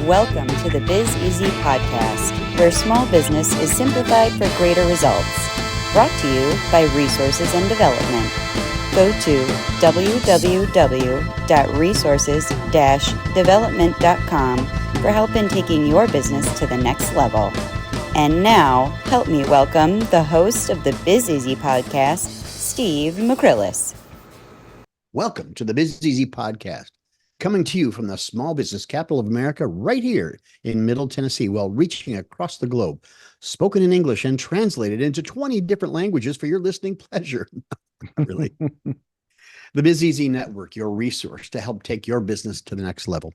Welcome to the Biz Easy podcast, where small business is simplified for greater results. Brought to you by Resources and Development. Go to www.resources-development.com for help in taking your business to the next level. And now, help me welcome the host of the Biz Easy podcast, Steve McCrillis. Welcome to the Biz Easy podcast, coming to you from the small business capital of America, right here in Middle Tennessee, while reaching across the globe, spoken in English and translated into 20 different languages for your listening pleasure. Really. The Biz Easy Network, your resource to help take your business to the next level.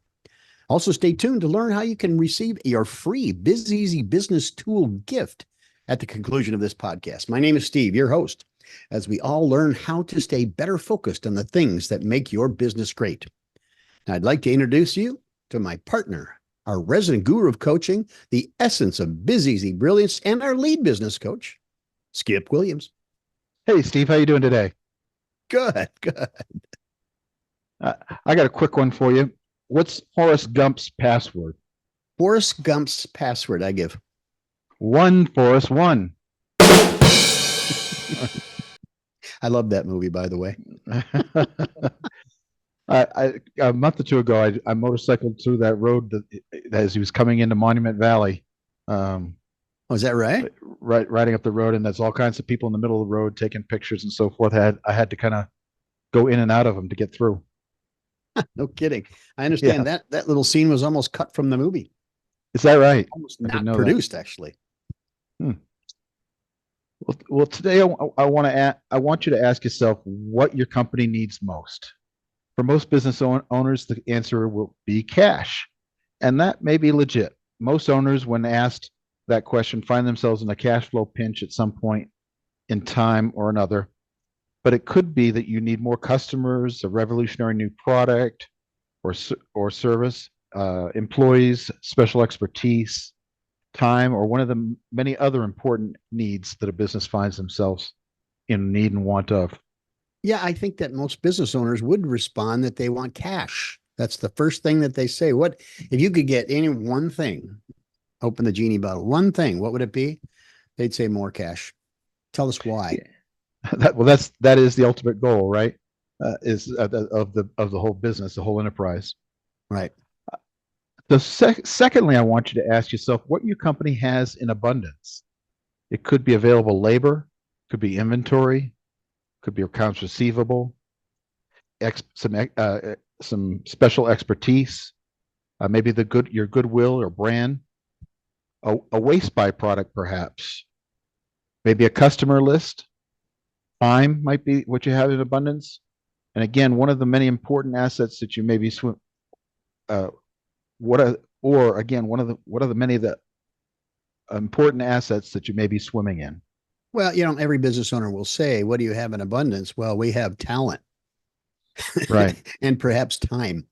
Also, stay tuned to learn how you can receive your free Biz Easy Business Tool gift at the conclusion of this podcast. My name is Steve, your host, as we all learn how to stay better focused on the things that make your business great. Now, I'd like to introduce you to my partner, our resident guru of coaching, the essence of Biz Easy brilliance, and our lead business coach, Skip Williams. Hey, Steve, how you doing today? Good. I got a quick one for you. What's Forrest Gump's password? Forrest Gump's password, I give. One, Forrest, one. I love that movie, by the way. A month or two ago, I motorcycled through that road as he was coming into Monument Valley. Is that right? Riding up the road, and there's all kinds of people in the middle of the road taking pictures and so forth. I had to kind of go in and out of them to get through. No kidding. I understand that little scene was almost cut from the movie. Is that right? Almost not produced, actually. Well, today I want you to ask yourself what your company needs most. For most business owners, the answer will be cash, and that may be legit. Most owners, when asked that question, find themselves in a cash flow pinch at some point in time or another. But it could be that you need more customers, a revolutionary new product or service, employees, special expertise, time, or one of the many other important needs that a business finds themselves in need and want of. Yeah, I think that most business owners would respond that they want cash. That's the first thing that they say. What if you could get any one thing, open the genie bottle, one thing, what would it be? They'd say more cash. Tell us why. That is the ultimate goal, right? Is of the whole business, the whole enterprise. Right. Secondly, I want you to ask yourself what your company has in abundance. It could be available labor, could be inventory, could be accounts receivable, some special expertise, maybe your goodwill or brand, a waste byproduct perhaps, maybe a customer list. Time might be what you have in abundance. And again, one of the many important assets that you may be what are the many of the important assets that you may be swimming in? Well, every business owner will say, what do you have in abundance? Well, we have talent. Right. And perhaps time.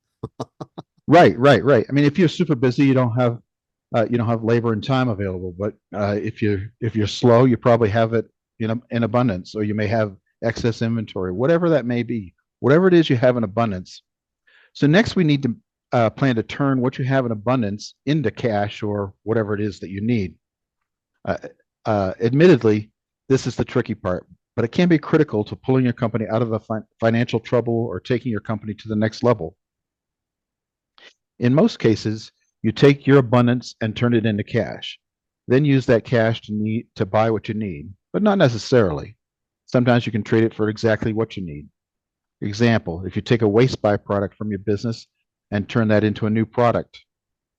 Right. I mean, if you're super busy, you don't have labor and time available. But if you're slow, you probably have it, in abundance, or you may have excess inventory, whatever that may be, whatever it is you have in abundance. So next we need to plan to turn what you have in abundance into cash or whatever it is that you need. Admittedly, this is the tricky part, but it can be critical to pulling your company out of a financial trouble or taking your company to the next level. In most cases, you take your abundance and turn it into cash, then use that cash to buy what you need, but not necessarily. Sometimes you can trade it for exactly what you need. Example, if you take a waste byproduct from your business and turn that into a new product,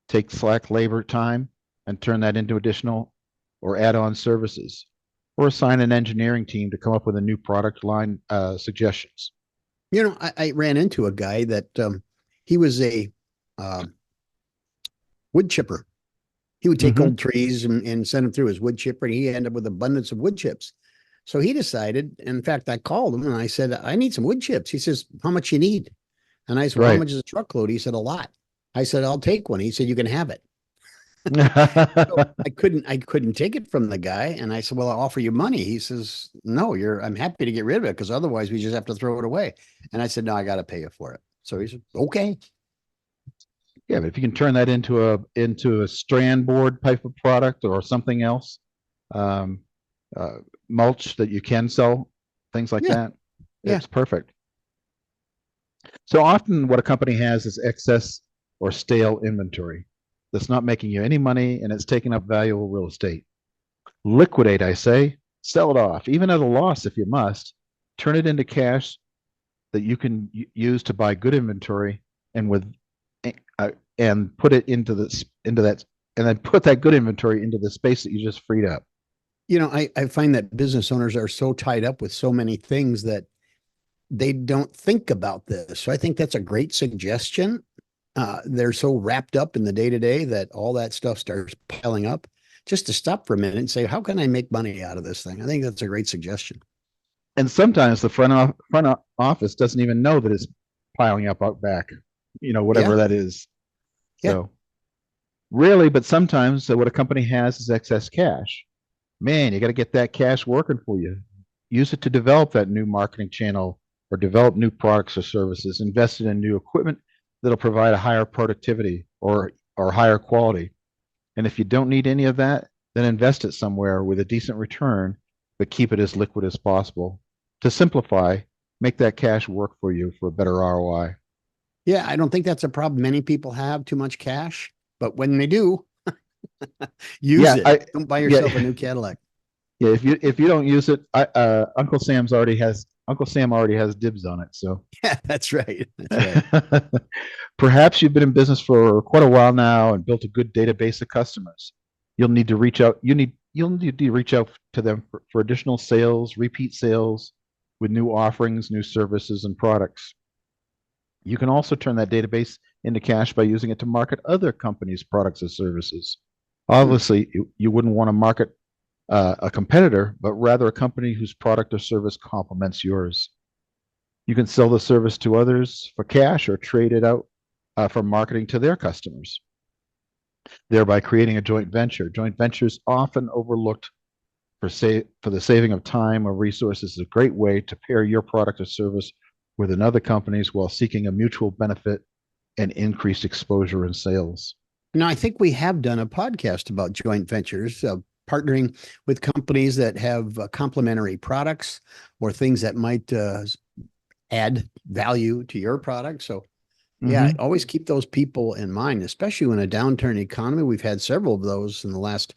take slack labor time and turn that into additional or add-on services, or assign an engineering team to come up with a new product line suggestions. I ran into a guy that he was a wood chipper. He would take old trees and send them through his wood chipper, and he ended up with abundance of wood chips. So he decided, in fact, I called him and I said, I need some wood chips. He says, how much you need? And I said, well, how much is a truckload? He said, a lot. I said, I'll take one. He said, you can have it. So I couldn't take it from the guy. And I said, well, I'll offer you money. He says, no, I'm happy to get rid of it because otherwise we just have to throw it away. And I said, no, I got to pay you for it. So he said, okay. Yeah, but if you can turn that into a strand board type of product or something else, um, mulch that you can sell, things like Yeah. that, Yeah. it's perfect. So often what a company has is excess or stale inventory that's not making you any money and it's taking up valuable real estate. Liquidate, I say, sell it off, even at a loss if you must. Turn it into cash that you can use to buy good inventory, and and put it into that, and then put that good inventory into the space that you just freed up. I find that business owners are so tied up with so many things that they don't think about this. So I think that's a great suggestion. They're so wrapped up in the day to day that all that stuff starts piling up. Just to stop for a minute and say, how can I make money out of this thing? I think that's a great suggestion. And sometimes the front office doesn't even know that it's piling up out back, whatever that is. Yeah. So really, but sometimes what a company has is excess cash. Man, you got to get that cash working for you. Use it to develop that new marketing channel or develop new products or services. Invest in new equipment that'll provide a higher productivity or higher quality. And if you don't need any of that, then invest it somewhere with a decent return, but keep it as liquid as possible. To simplify, make that cash work for you for a better ROI. Yeah, I don't think that's a problem. Many people have too much cash, but when they do, use it. Don't buy yourself a new Cadillac. Yeah, if you don't use it, Uncle Sam already has dibs on it. So yeah, that's right. That's right. Perhaps you've been in business for quite a while now and built a good database of customers. You'll need to reach out. You'll need to reach out to them for additional sales, repeat sales, with new offerings, new services, and products. You can also turn that database into cash by using it to market other companies' products or services. Obviously, you wouldn't want to market a competitor, but rather a company whose product or service complements yours. You can sell the service to others for cash or trade it out for marketing to their customers, thereby creating a joint venture. Joint ventures often overlooked for the saving of time or resources is a great way to pair your product or service with another company's while seeking a mutual benefit and increased exposure in sales. Now, I think we have done a podcast about joint ventures, partnering with companies that have complementary products or things that might add value to your product. So, yeah, always keep those people in mind, especially in a downturn economy. We've had several of those in the last,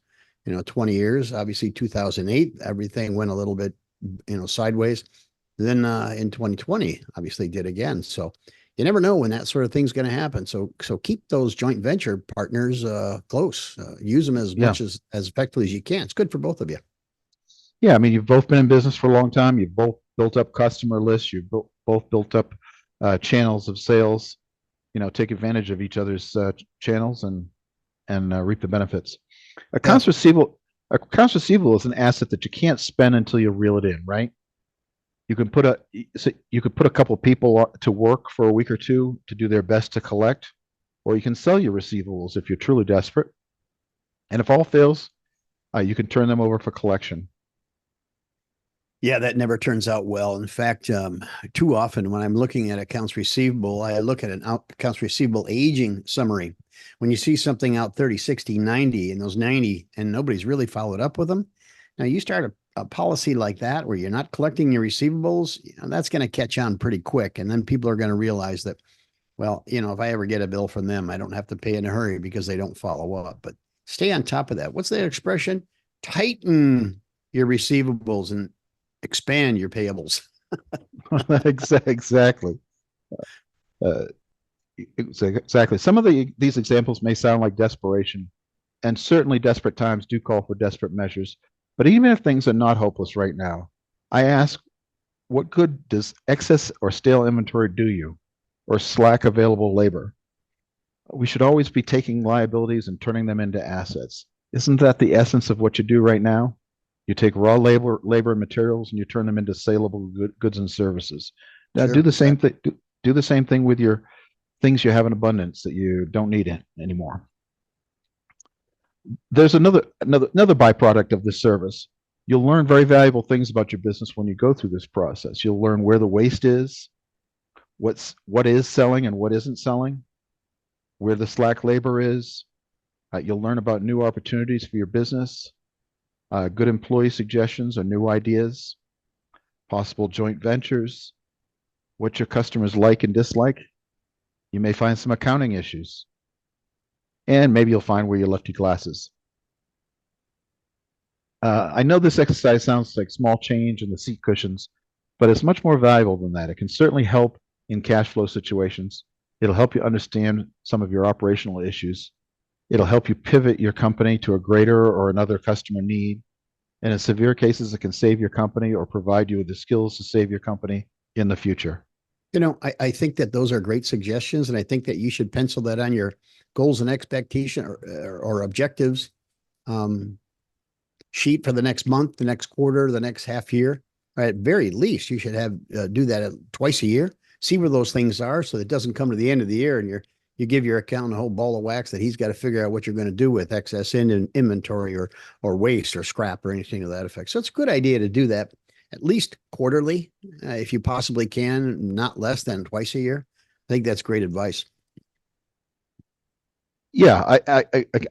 20 years. Obviously, 2008, everything went a little bit, sideways. Then in 2020, obviously did again. So you never know when that sort of thing's going to happen. So keep those joint venture partners close. Use them as much as effectively as you can. It's good for both of you. Yeah, I mean, you've both been in business for a long time. You've both built up customer lists. You've both built up channels of sales. Take advantage of each other's channels and reap the benefits. Accounts receivable is an asset that you can't spend until you reel it in, right? You can put a couple of people to work for a week or two to do their best to collect, or you can sell your receivables if you're truly desperate. And if all fails, you can turn them over for collection. Yeah, that never turns out well. In fact, too often when I'm looking at accounts receivable, I look at an accounts receivable aging summary. When you see something out 30, 60, 90, and those 90, and nobody's really followed up with them. Now you start a policy like that where you're not collecting your receivables, that's going to catch on pretty quick. And then people are going to realize that, well, if I ever get a bill from them, I don't have to pay in a hurry because they don't follow up. But stay on top of that. What's that expression? Tighten your receivables and expand your payables. Exactly. Exactly. Some of these examples may sound like desperation, and certainly desperate times do call for desperate measures. But even if things are not hopeless right now, I ask, what good does excess or stale inventory do you, or slack available labor? We should always be taking liabilities and turning them into assets. Isn't that the essence of what you do right now? You take raw labor and materials, and you turn them into saleable goods and services. Now, Sure. do the same thing. Do the same thing with your things you have in abundance that you don't need anymore. There's another byproduct of this service. You'll learn very valuable things about your business when you go through this process. You'll learn where the waste is, what is selling and what isn't selling, where the slack labor is. You'll learn about new opportunities for your business, good employee suggestions or new ideas, possible joint ventures, what your customers like and dislike. You may find some accounting issues, and maybe you'll find where you left your glasses. I know this exercise sounds like small change in the seat cushions, but it's much more valuable than that. It can certainly help in cash flow situations. It'll help you understand some of your operational issues. It'll help you pivot your company to a greater or another customer need. And in severe cases, it can save your company or provide you with the skills to save your company in the future. I think that those are great suggestions, and I think that you should pencil that on your goals and expectation or objectives sheet for the next month, the next quarter, the next half year. At very least, you should have do that twice a year. See where those things are, so that it doesn't come to the end of the year and you give your accountant a whole ball of wax that he's got to figure out what you're going to do with excess in inventory or waste or scrap or anything to that effect. So it's a good idea to do that at least quarterly, if you possibly can, not less than twice a year. I think that's great advice. Yeah, I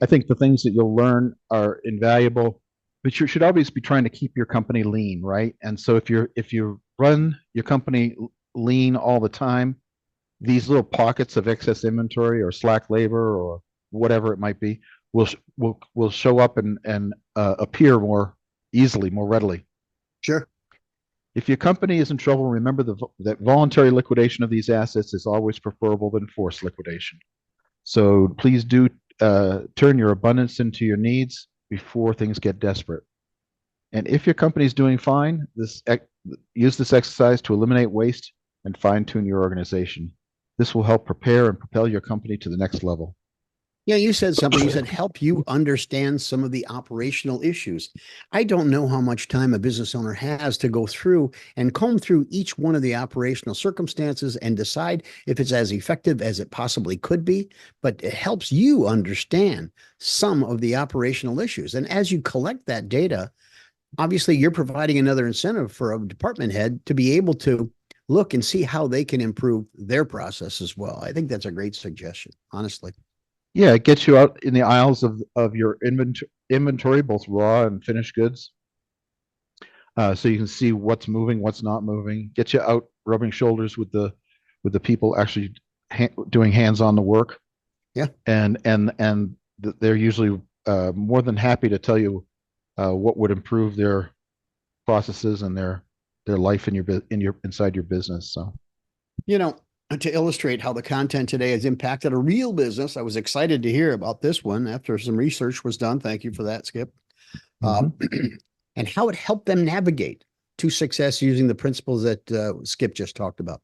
think the things that you'll learn are invaluable, but you should always be trying to keep your company lean, right? And so if you run your company lean all the time, these little pockets of excess inventory or slack labor or whatever it might be will show up and appear more easily, more readily. Sure. If your company is in trouble, remember that voluntary liquidation of these assets is always preferable than forced liquidation. So please do turn your abundance into your needs before things get desperate. And if your company is doing fine, use this exercise to eliminate waste and fine-tune your organization. This will help prepare and propel your company to the next level. Yeah, you said something. You said help you understand some of the operational issues. I don't know how much time a business owner has to go through and comb through each one of the operational circumstances and decide if it's as effective as it possibly could be, but it helps you understand some of the operational issues. And as you collect that data, obviously you're providing another incentive for a department head to be able to look and see how they can improve their process as well. I think that's a great suggestion, honestly. Yeah, it gets you out in the aisles of your inventory, both raw and finished goods. So you can see what's moving, what's not moving. Get you out rubbing shoulders with the people actually doing hands-on the work. Yeah. And they're usually more than happy to tell you what would improve their processes and their life inside your business. So, to illustrate how the content today has impacted a real business, I was excited to hear about this one after some research was done. Thank you for that, Skip. And how it helped them navigate to success using the principles that Skip just talked about.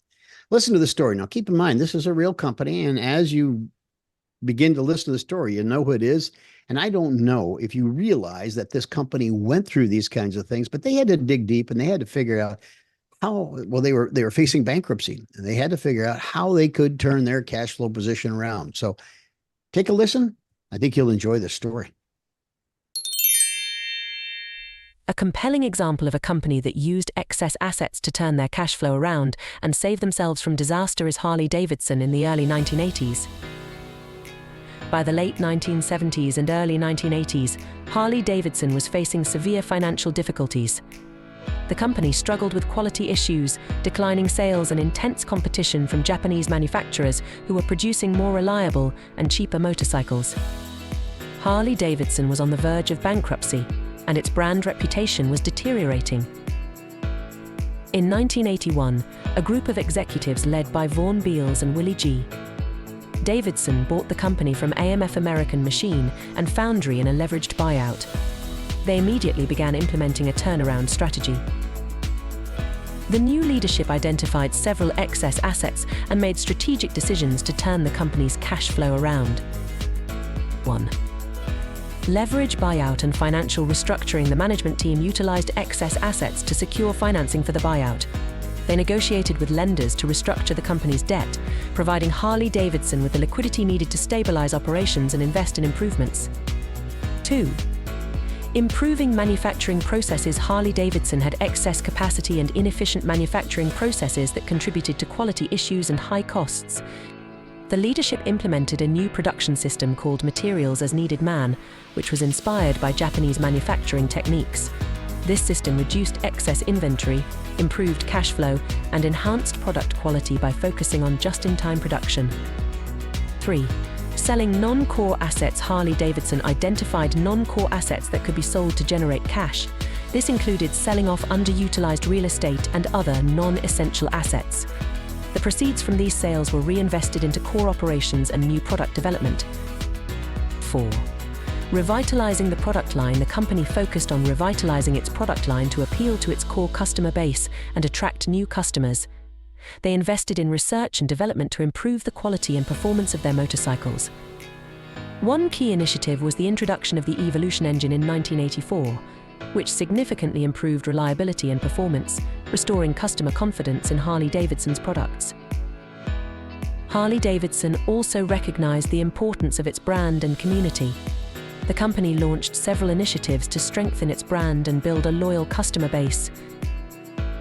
Listen to the story. Now, keep in mind, this is a real company. And as you begin to listen to the story, you know who it is. And I don't know if you realize that this company went through these kinds of things, but they had to dig deep and they had to figure out they were facing bankruptcy, and they had to figure out how they could turn their cash flow position around. So take a listen. I think you'll enjoy this story. A compelling example of a company that used excess assets to turn their cash flow around and save themselves from disaster is Harley-Davidson in the early 1980s. By the late 1970s and early 1980s, Harley-Davidson was facing severe financial difficulties. The company struggled with quality issues, declining sales, and intense competition from Japanese manufacturers who were producing more reliable and cheaper motorcycles. Harley-Davidson was on the verge of bankruptcy, and its brand reputation was deteriorating. In 1981, a group of executives led by Vaughn Beals and Willie G. Davidson bought the company from AMF American Machine and Foundry in a leveraged buyout. They immediately began implementing a turnaround strategy. The new leadership identified several excess assets and made strategic decisions to turn the company's cash flow around. 1. Leverage buyout and financial restructuring. The management team utilized excess assets to secure financing for the buyout. They negotiated with lenders to restructure the company's debt, providing Harley-Davidson with the liquidity needed to stabilize operations and invest in improvements. 2. Improving manufacturing processes. Harley-Davidson had excess capacity and inefficient manufacturing processes that contributed to quality issues and high costs. The leadership implemented a new production system called Materials as Needed Man, which was inspired by Japanese manufacturing techniques. This system reduced excess inventory, improved cash flow, and enhanced product quality by focusing on just-in-time production. 3. Selling non-core assets. Harley-Davidson identified non-core assets that could be sold to generate cash. This included selling off underutilized real estate and other non-essential assets. The proceeds from these sales were reinvested into core operations and new product development. 4. Revitalizing the product line. The company focused on revitalizing its product line to appeal to its core customer base and attract new customers. They invested in research and development to improve the quality and performance of their motorcycles. One key initiative was the introduction of the Evolution engine in 1984, which significantly improved reliability and performance, restoring customer confidence in Harley-Davidson's products. Harley-Davidson also recognized the importance of its brand and community. The company launched several initiatives to strengthen its brand and build a loyal customer base.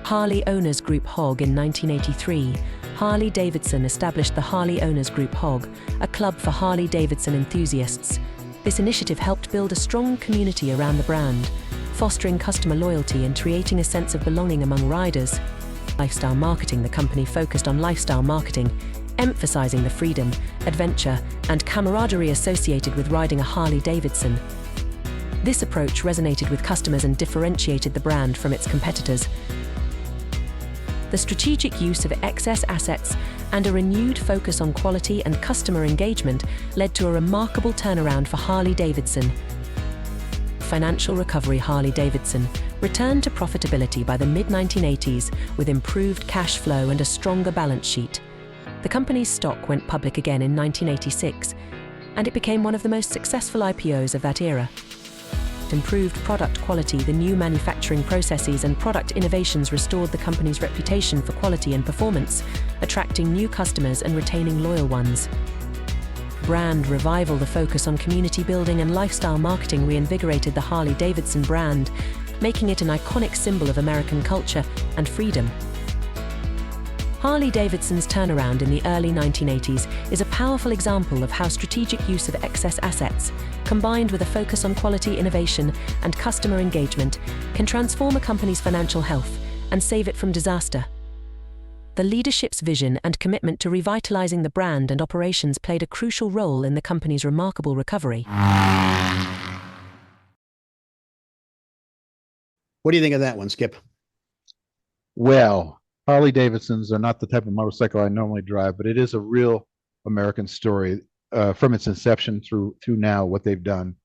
Harley Owners Group HOG. In 1983, Harley-Davidson established the Harley Owners Group HOG, a club for Harley-Davidson enthusiasts. This initiative helped build a strong community around the brand, fostering customer loyalty and creating a sense of belonging among riders. Lifestyle marketing. The company focused on lifestyle marketing, emphasizing the freedom, adventure, and camaraderie associated with riding a Harley-Davidson. This approach resonated with customers and differentiated the brand from its competitors. The strategic use of excess assets and a renewed focus on quality and customer engagement led to a remarkable turnaround for Harley-Davidson. Financial recovery. Harley-Davidson returned to profitability by the mid-1980s with improved cash flow and a stronger balance sheet. The company's stock went public again in 1986, and it became one of the most successful IPOs of that era. Improved product quality. The new manufacturing processes and product innovations restored the company's reputation for quality and performance, attracting new customers and retaining loyal ones. Brand revival. The focus on community building and lifestyle marketing reinvigorated the Harley-Davidson brand, making it an iconic symbol of American culture and freedom. Harley-Davidson's turnaround in the early 1980s is a powerful example of how strategic use of excess assets, combined with a focus on quality, innovation, and customer engagement, can transform a company's financial health and save it from disaster. The leadership's vision and commitment to revitalizing the brand and operations played a crucial role in the company's remarkable recovery. What do you think of that one, Skip? Well, Harley Davidsons are not the type of motorcycle I normally drive, but it is a real American story from its inception through now, what they've done.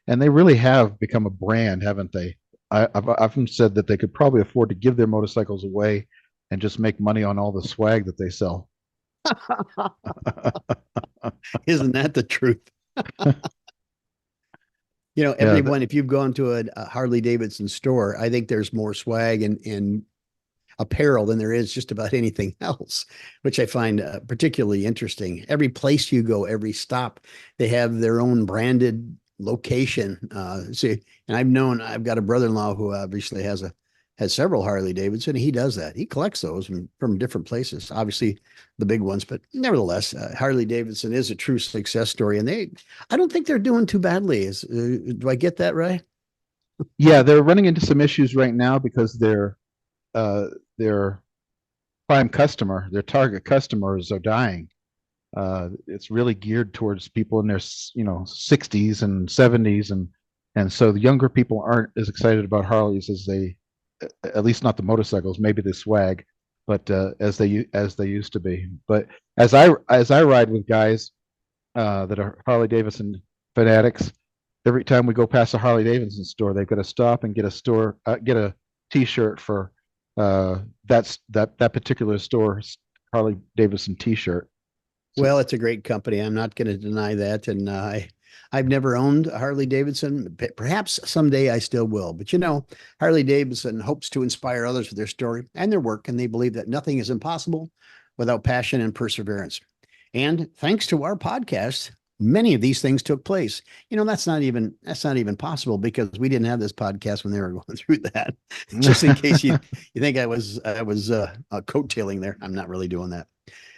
And they really have become a brand, haven't they? I've often said that they could probably afford to give their motorcycles away and just make money on all the swag that they sell. Isn't that the truth? You know, everyone, if you've gone to a Harley Davidson store, I think there's more swag and apparel than there is just about anything else, which I find particularly interesting. Every place you go, every stop, they have their own branded location. See, and I've got a brother-in-law who obviously has several Harley Davidson. He does that. He collects those from different places, obviously the big ones, but nevertheless, Harley Davidson is a true success story. And I don't think they're doing too badly. Do I get that right? Yeah, they're running into some issues right now because their prime customer, their target customers are dying. It's really geared towards people in their 60s and 70s, and so the younger people aren't as excited about Harleys as they, at least not the motorcycles, maybe the swag, but as they used to be. But as I ride with guys that are Harley Davidson fanatics, every time we go past a Harley Davidson store, they've got to stop and get a T-shirt for that particular store's Harley Davidson T-shirt. Well, it's a great company. I'm not going to deny that. And I've never owned a Harley Davidson. Perhaps someday I still will. But Harley Davidson hopes to inspire others with their story and their work, and they believe that nothing is impossible without passion and perseverance. And thanks to our podcast, many of these things took place. That's not even possible because we didn't have this podcast when they were going through that. Just in case you think I was coattailing there. I'm not really doing that.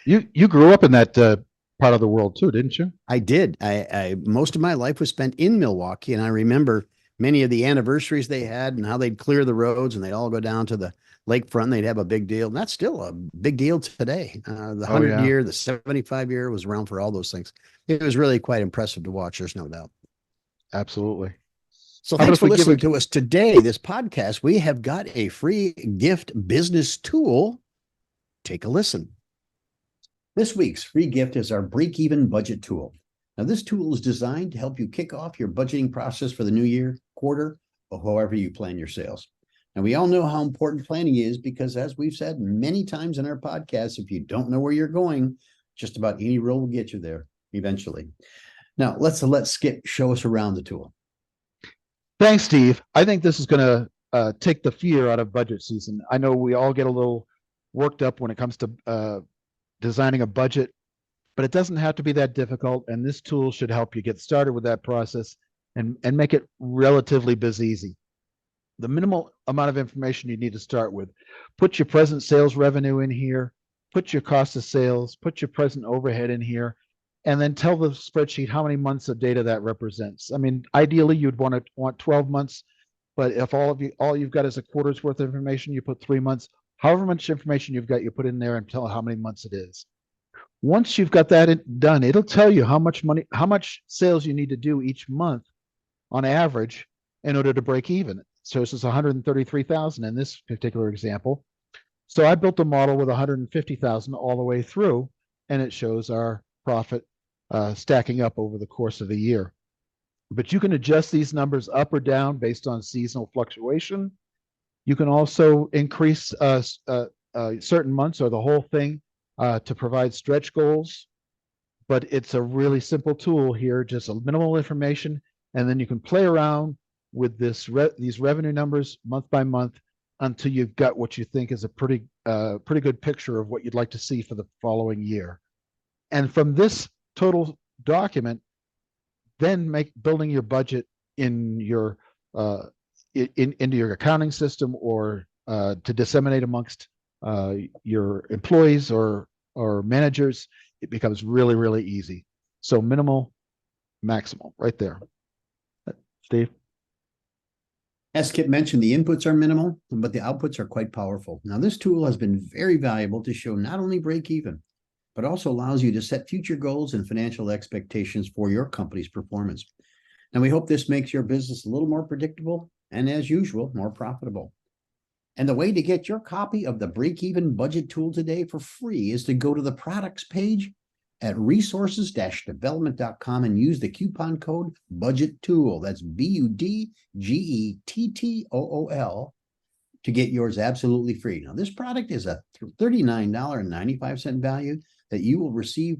You grew up in that part of the world too, didn't you? I did. I most of my life was spent in Milwaukee, and I remember many of the anniversaries they had and how they'd clear the roads and they'd all go down to the lakefront. They'd have a big deal, and that's still a big deal today. The 100-year, the 75-year was around for all those things. It was really quite impressive to watch. There's no doubt. Absolutely. So thanks for listening to us today. This podcast, we have got a free gift business tool. Take a listen. This week's free gift is our break-even budget tool. Now, this tool is designed to help you kick off your budgeting process for the new year, quarter, or however you plan your sales. Now, we all know how important planning is because, as we've said many times in our podcast, if you don't know where you're going, just about any road will get you there eventually. Now, let's let Skip show us around the tool. Thanks, Steve. I think this is going to take the fear out of budget season. I know we all get a little worked up when it comes to designing a budget, but it doesn't have to be that difficult. And this tool should help you get started with that process and make it relatively easy. The minimal amount of information you need to start with. Put your present sales revenue in here, put your cost of sales, put your present overhead in here, and then tell the spreadsheet how many months of data that represents. I mean, ideally you'd want 12 months, but if all you've got is a quarter's worth of information, you put 3 months. However much information you've got, you put in there and tell how many months it is. Once you've got that done, it'll tell you how much sales you need to do each month on average in order to break even. So this is 133,000 in this particular example. So I built a model with 150,000 all the way through, and it shows our profit stacking up over the course of the year. But you can adjust these numbers up or down based on seasonal fluctuation. You can also increase certain months or the whole thing to provide stretch goals. But it's a really simple tool here, just a minimal information, and then you can play around with these revenue numbers month by month until you've got what you think is a pretty good picture of what you'd like to see for the following year. And from this total document, then building your budget in your into your accounting system or to disseminate amongst your employees or managers, it becomes really easy. So minimal, maximal, right there. Steve? As Skip mentioned, the inputs are minimal, but the outputs are quite powerful. Now, this tool has been very valuable to show not only break even, but also allows you to set future goals and financial expectations for your company's performance. And we hope this makes your business a little more predictable and, as usual, more profitable. And the way to get your copy of the break-even budget tool today for free is to go to the products page at resources-development.com and use the coupon code BUDGETTOOL. That's BUDGETTOOL to get yours absolutely free. Now, this product is a $39.95 value that you will receive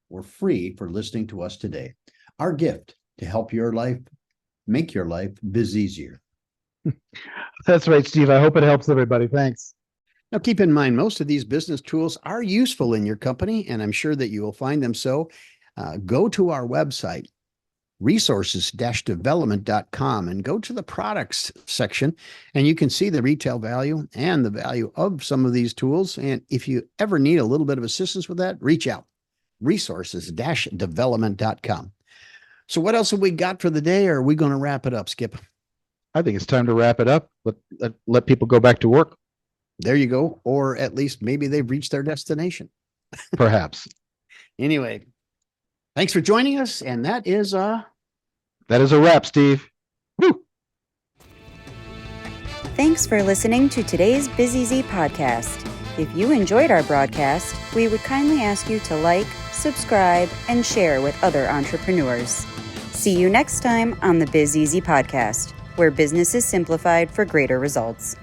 for free for listening to us today. Our gift to help make your life biz easier. That's right, Steve. I hope it helps everybody. Thanks. Now, keep in mind, most of these business tools are useful in your company, and I'm sure that you will find them so. Go to our website, resources-development.com, and go to the products section, and you can see the retail value and the value of some of these tools. And if you ever need a little bit of assistance with that, reach out, resources-development.com. So what else have we got for the day, or are we going to wrap it up, Skip? I think it's time to wrap it up. Let people go back to work. There you go. Or at least maybe they've reached their destination. Perhaps. Anyway, thanks for joining us. And that is a wrap, Steve. Woo! Thanks for listening to today's Busy Z podcast. If you enjoyed our broadcast, we would kindly ask you to like, subscribe, and share with other entrepreneurs. See you next time on the Busy Z podcast, where business is simplified for greater results.